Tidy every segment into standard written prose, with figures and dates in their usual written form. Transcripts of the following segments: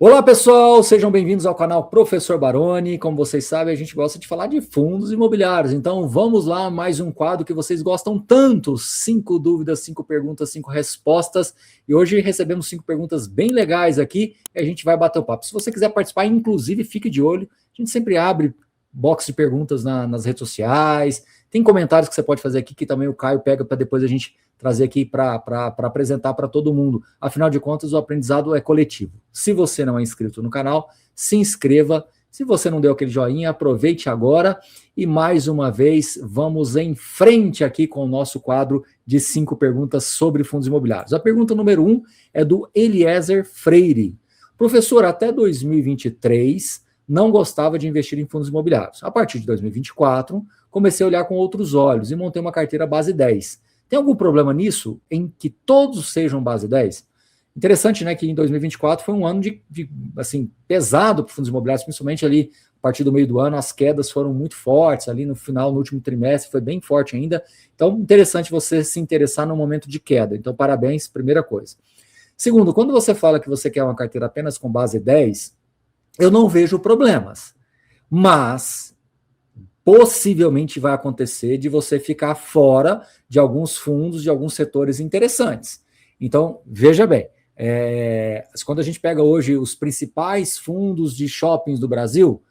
Olá pessoal, sejam bem-vindos ao canal Professor Baroni. Como vocês sabem, a gente gosta de falar de fundos imobiliários. Então vamos lá, mais um quadro que vocês gostam tanto. 5 dúvidas, 5 perguntas, 5 respostas. E hoje recebemos 5 perguntas bem legais aqui e a gente vai bater o papo. Se você quiser participar, inclusive, fique de olho. A gente sempre abre box de perguntas nas redes sociais. Tem comentários que você pode fazer aqui que também o Caio pega para depois a gente trazer aqui para apresentar para todo mundo. Afinal de contas, o aprendizado é coletivo. Se você não é inscrito no canal, se inscreva. Se você não deu aquele joinha, aproveite agora. E mais uma vez, vamos em frente aqui com o nosso quadro de 5 perguntas sobre fundos imobiliários. A pergunta número 1 é do Eliezer Freire. Professor, até 2023, não gostava de investir em fundos imobiliários. A partir de 2024, comecei a olhar com outros olhos e montei uma carteira base 10. Tem algum problema nisso, em que todos sejam base 10? Interessante, né, que em 2024 foi um ano assim, pesado para fundos imobiliários, principalmente ali a partir do meio do ano, as quedas foram muito fortes, ali no final, no último trimestre, foi bem forte ainda. Então, interessante você se interessar no momento de queda. Então, parabéns, primeira coisa. Segundo, quando você fala que você quer uma carteira apenas com base 10, eu não vejo problemas, mas possivelmente vai acontecer de você ficar fora de alguns fundos, de alguns setores interessantes. Então, veja bem, quando a gente pega hoje os principais fundos de shoppings do Brasil,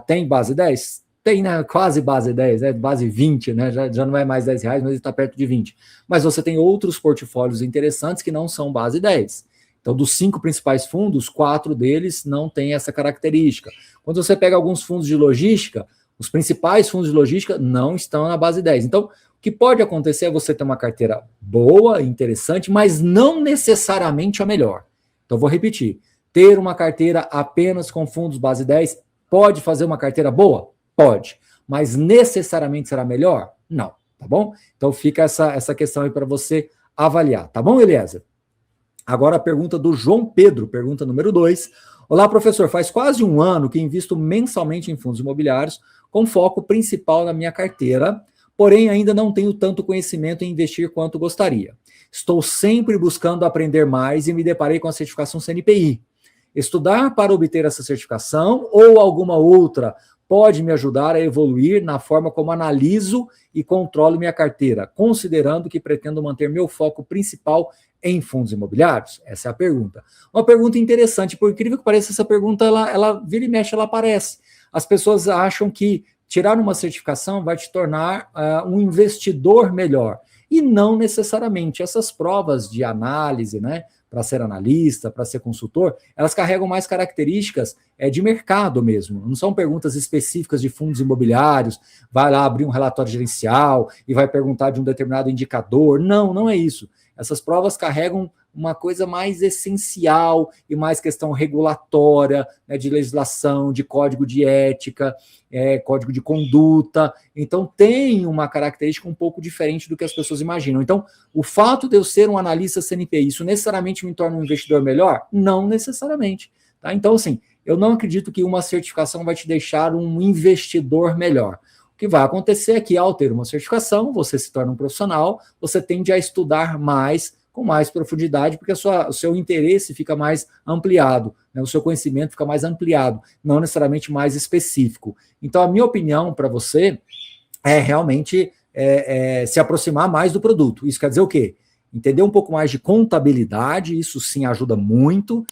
tem base 10? Tem, né, quase base 10, né, base 20, né, já não é mais R$10, mas está perto de 20. Mas você tem outros portfólios interessantes que não são base 10. Então, dos 5 principais fundos, 4 deles não têm essa característica. Quando você pega alguns fundos de logística, os principais fundos de logística não estão na base 10. Então, o que pode acontecer é você ter uma carteira boa, interessante, mas não necessariamente a melhor. Então, vou repetir. Ter uma carteira apenas com fundos base 10 pode fazer uma carteira boa? Pode. Mas necessariamente será melhor? Não. Tá bom? Então, fica essa questão aí para você avaliar. Tá bom, Eliezer? Agora a pergunta do João Pedro, pergunta número 2. Olá, professor, faz quase um ano que invisto mensalmente em fundos imobiliários, com foco principal na minha carteira, porém ainda não tenho tanto conhecimento em investir quanto gostaria. Estou sempre buscando aprender mais e me deparei com a certificação CNPI. Estudar para obter essa certificação ou alguma outra pode me ajudar a evoluir na forma como analiso e controlo minha carteira, considerando que pretendo manter meu foco principal em fundos imobiliários? Essa é a pergunta. Uma pergunta interessante, por incrível que pareça, essa pergunta, ela vira e mexe, ela aparece. As pessoas acham que tirar uma certificação vai te tornar um investidor melhor. E não necessariamente. Essas provas de análise, né, para ser analista, para ser consultor, elas carregam mais características de mercado mesmo. Não são perguntas específicas de fundos imobiliários, vai lá abrir um relatório gerencial e vai perguntar de um determinado indicador. Não, não é isso. Essas provas carregam uma coisa mais essencial e mais questão regulatória, né, de legislação, de código de ética, código de conduta. Então, tem uma característica um pouco diferente do que as pessoas imaginam. Então, o fato de eu ser um analista CNPI, isso necessariamente me torna um investidor melhor? Não necessariamente. Tá? Então, assim, eu não acredito que uma certificação vai te deixar um investidor melhor. O que vai acontecer é que, ao ter uma certificação, você se torna um profissional, você tende a estudar mais, com mais profundidade, porque o seu interesse fica mais ampliado, né? O seu conhecimento fica mais ampliado, não necessariamente mais específico. Então, a minha opinião para você é realmente se aproximar mais do produto. Isso quer dizer o quê? Entender um pouco mais de contabilidade, isso sim ajuda muito,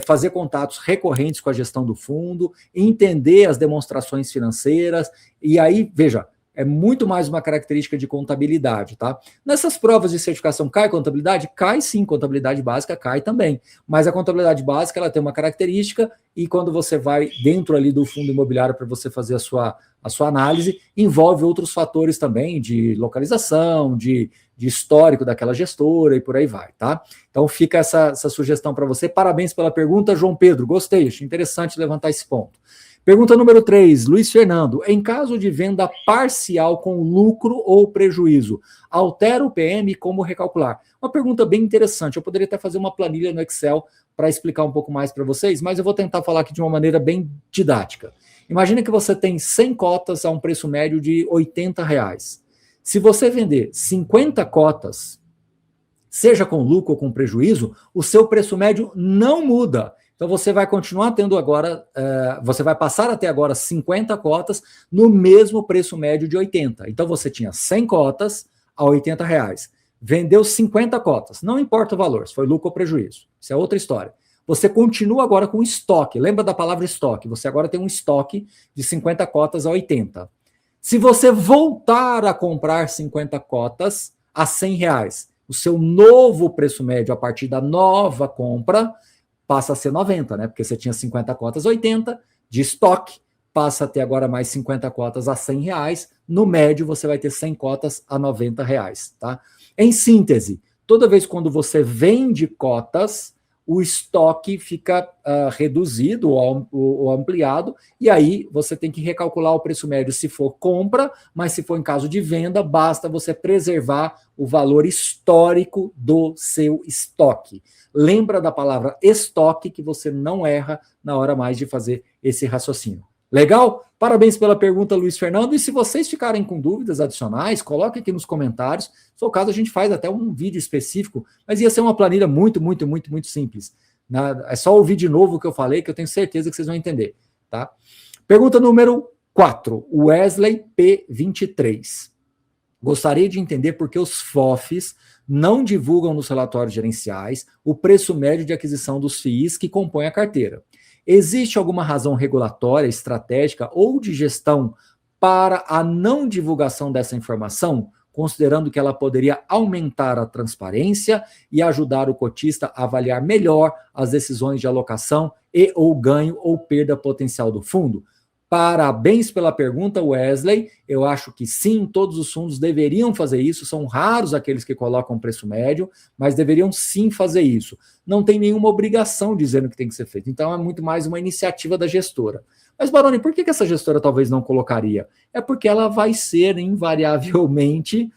fazer contatos recorrentes com a gestão do fundo, entender as demonstrações financeiras, e aí, veja, é muito mais uma característica de contabilidade, tá? Nessas provas de certificação cai contabilidade? Cai sim, contabilidade básica cai também, mas a contabilidade básica ela tem uma característica e quando você vai dentro ali do fundo imobiliário para você fazer a sua análise, envolve outros fatores também de localização, de histórico daquela gestora e por aí vai, tá? Então fica essa sugestão para você. Parabéns pela pergunta, João Pedro, gostei, achei interessante levantar esse ponto. Pergunta número 3, Luiz Fernando. Em caso de venda parcial com lucro ou prejuízo, altera o PM como recalcular? Uma pergunta bem interessante. Eu poderia até fazer uma planilha no Excel para explicar um pouco mais para vocês, mas eu vou tentar falar aqui de uma maneira bem didática. Imagina que você tem 100 cotas a um preço médio de R$80. Se você vender 50 cotas, seja com lucro ou com prejuízo, o seu preço médio não muda. Então você vai continuar tendo agora, você vai passar até agora 50 cotas no mesmo preço médio de 80. Então você tinha 100 cotas a R$ 80. Vendeu 50 cotas, não importa o valor, se foi lucro ou prejuízo, isso é outra história. Você continua agora com estoque, lembra da palavra estoque, você agora tem um estoque de 50 cotas a 80. Se você voltar a comprar 50 cotas a R$ 100, o seu novo preço médio a partir da nova compra passa a ser 90, né? Porque você tinha 50 cotas a 80 de estoque, passa a ter agora mais 50 cotas a R$ 100. No médio, você vai ter 100 cotas a R$ 90, tá? Em síntese, toda vez quando você vende cotas, o estoque fica reduzido ou ampliado, e aí você tem que recalcular o preço médio se for compra, mas se for em caso de venda, basta você preservar o valor histórico do seu estoque. Lembra da palavra estoque, que você não erra na hora mais de fazer esse raciocínio. Legal? Parabéns pela pergunta, Luiz Fernando. E se vocês ficarem com dúvidas adicionais, coloque aqui nos comentários. Se for o caso, a gente faz até um vídeo específico, mas ia ser uma planilha muito simples. É só ouvir de novo o que eu falei, que eu tenho certeza que vocês vão entender. Tá? Pergunta número 4, Wesley P23. Gostaria de entender por que os FOFs não divulgam nos relatórios gerenciais o preço médio de aquisição dos FIIs que compõem a carteira. Existe alguma razão regulatória, estratégica ou de gestão para a não divulgação dessa informação, considerando que ela poderia aumentar a transparência e ajudar o cotista a avaliar melhor as decisões de alocação e ou ganho ou perda potencial do fundo? Parabéns pela pergunta, Wesley. Eu acho que sim, todos os fundos deveriam fazer isso. São raros aqueles que colocam preço médio, mas deveriam sim fazer isso. Não tem nenhuma obrigação dizendo que tem que ser feito. Então é muito mais uma iniciativa da gestora. Mas, Baroni, por que essa gestora talvez não colocaria? É porque ela vai ser invariavelmente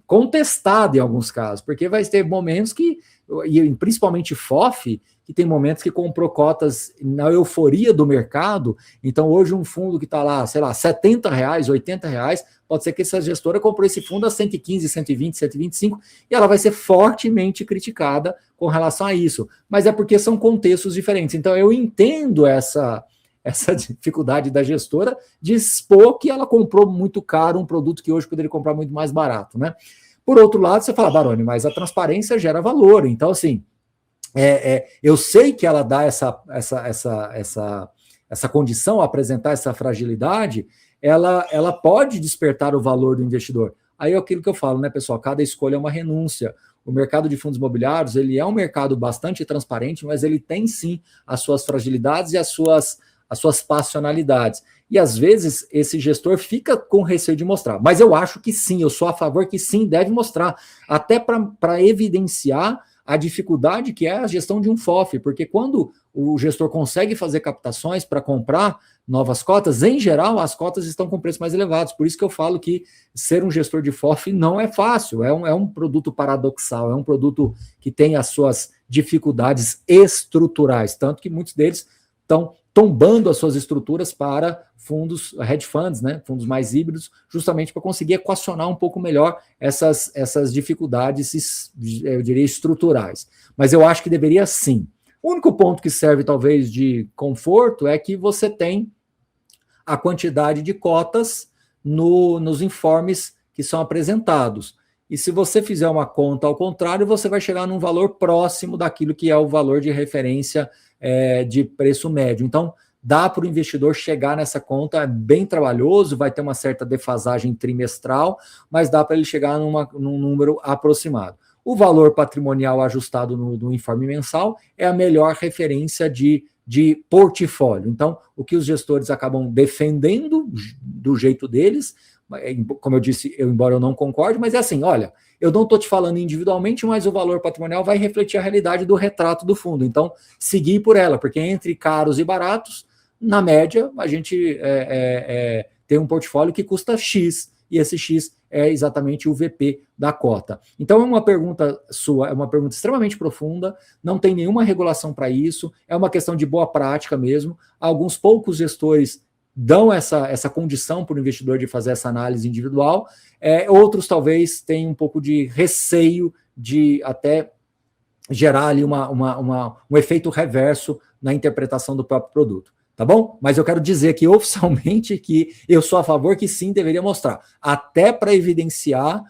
contestada em alguns casos, porque vai ter momentos que, e principalmente FOF, que tem momentos que comprou cotas na euforia do mercado. Então hoje um fundo que está lá, sei lá, R$70, R$80, pode ser que essa gestora comprou esse fundo a 115, 120, 125, e ela vai ser fortemente criticada com relação a isso. Mas é porque são contextos diferentes. Então eu entendo essa dificuldade da gestora de expor que ela comprou muito caro um produto que hoje poderia comprar muito mais barato, né? Por outro lado, você fala, Baroni, mas a transparência gera valor. Então, assim, eu sei que ela dá essa condição, apresentar essa fragilidade, ela pode despertar o valor do investidor. Aí é aquilo que eu falo, né, pessoal? Cada escolha é uma renúncia. O mercado de fundos imobiliários, ele é um mercado bastante transparente, mas ele tem sim as suas fragilidades e as suas passionalidades. E às vezes esse gestor fica com receio de mostrar. Mas eu acho que sim, eu sou a favor que sim, deve mostrar. Até para evidenciar a dificuldade que é a gestão de um FOF, porque quando o gestor consegue fazer captações para comprar novas cotas, em geral as cotas estão com preços mais elevados, por isso que eu falo que ser um gestor de FOF não é fácil, é um produto paradoxal, é um produto que tem as suas dificuldades estruturais, tanto que muitos deles estão tombando as suas estruturas para fundos, hedge funds, né, fundos mais híbridos, justamente para conseguir equacionar um pouco melhor essas dificuldades, eu diria, estruturais. Mas eu acho que deveria sim. O único ponto que serve talvez de conforto é que você tem a quantidade de cotas nos informes que são apresentados. E se você fizer uma conta ao contrário, você vai chegar num valor próximo daquilo que é o valor de referência de preço médio. Então, dá para o investidor chegar nessa conta, é bem trabalhoso, vai ter uma certa defasagem trimestral, mas dá para ele chegar num número aproximado. O valor patrimonial ajustado no informe mensal é a melhor referência de portfólio. Então, o que os gestores acabam defendendo do jeito deles, como eu disse, embora eu não concorde, mas é assim, olha, eu não estou te falando individualmente, mas o valor patrimonial vai refletir a realidade do retrato do fundo. Então, seguir por ela, porque entre caros e baratos, na média, a gente tem um portfólio que custa X, e esse X é exatamente o VP da cota. Então, é uma pergunta sua, é uma pergunta extremamente profunda, não tem nenhuma regulação para isso, é uma questão de boa prática mesmo. Alguns poucos gestores dão essa condição para o investidor de fazer essa análise individual, outros talvez tenham um pouco de receio de até gerar ali um efeito reverso na interpretação do próprio produto. Tá bom? Mas eu quero dizer aqui oficialmente que eu sou a favor que sim, deveria mostrar, até para evidenciar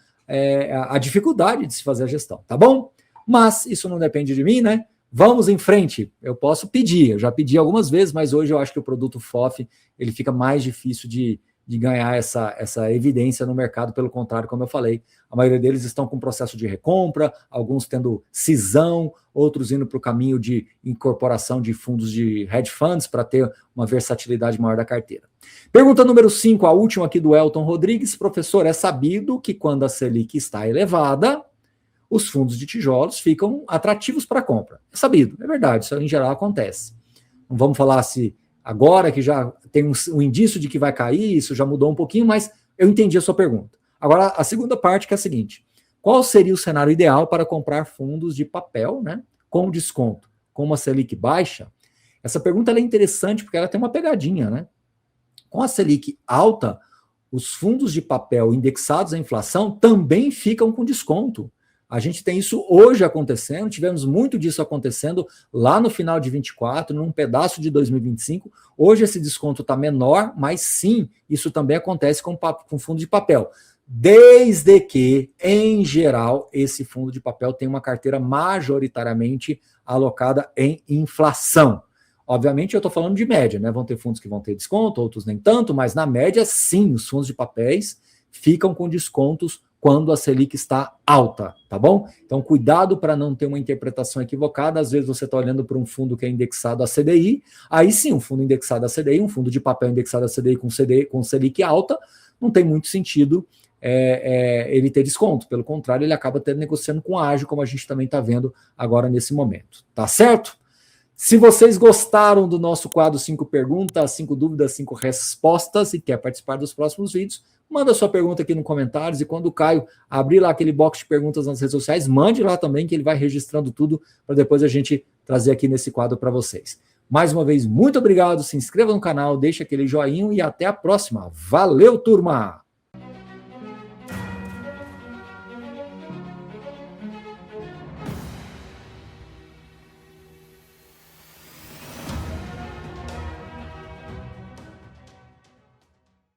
a dificuldade de se fazer a gestão, tá bom? Mas isso não depende de mim, né? Vamos em frente. Eu posso pedir, eu já pedi algumas vezes, mas hoje eu acho que o produto FOF ele fica mais difícil de ganhar essa evidência no mercado. Pelo contrário, como eu falei, a maioria deles estão com processo de recompra, alguns tendo cisão, outros indo para o caminho de incorporação de fundos de hedge funds para ter uma versatilidade maior da carteira. Pergunta número 5, a última aqui do Elton Rodrigues. Professor, é sabido que quando a Selic está elevada, os fundos de tijolos ficam atrativos para compra. É sabido, é verdade, isso em geral acontece. Não vamos falar se agora que já tem um indício de que vai cair, isso já mudou um pouquinho, mas eu entendi a sua pergunta. Agora, a segunda parte que é a seguinte: qual seria o cenário ideal para comprar fundos de papel, né, com desconto, com uma Selic baixa? Essa pergunta é interessante porque ela tem uma pegadinha, né? Com a Selic alta, os fundos de papel indexados à inflação também ficam com desconto. A gente tem isso hoje acontecendo, tivemos muito disso acontecendo lá no final de 24, num pedaço de 2025. Hoje esse desconto está menor, mas sim, isso também acontece com fundo de papel. Desde que, em geral, esse fundo de papel tem uma carteira majoritariamente alocada em inflação. Obviamente, eu estou falando de média, né? Vão ter fundos que vão ter desconto, outros nem tanto, mas na média, sim, os fundos de papéis ficam com descontos quando a Selic está alta, tá bom? Então, cuidado para não ter uma interpretação equivocada. Às vezes você está olhando para um fundo que é indexado a CDI, aí sim, um fundo indexado a CDI, um fundo de papel indexado a CDI com Selic alta, não tem muito sentido ele ter desconto. Pelo contrário, ele acaba negociando com a ágio, como a gente também está vendo agora nesse momento. Tá certo? Se vocês gostaram do nosso quadro 5 perguntas, 5 dúvidas, 5 respostas e quer participar dos próximos vídeos, manda sua pergunta aqui nos comentários e quando o Caio abrir lá aquele box de perguntas nas redes sociais, mande lá também que ele vai registrando tudo para depois a gente trazer aqui nesse quadro para vocês. Mais uma vez, muito obrigado, se inscreva no canal, deixa aquele joinha e até a próxima. Valeu, turma!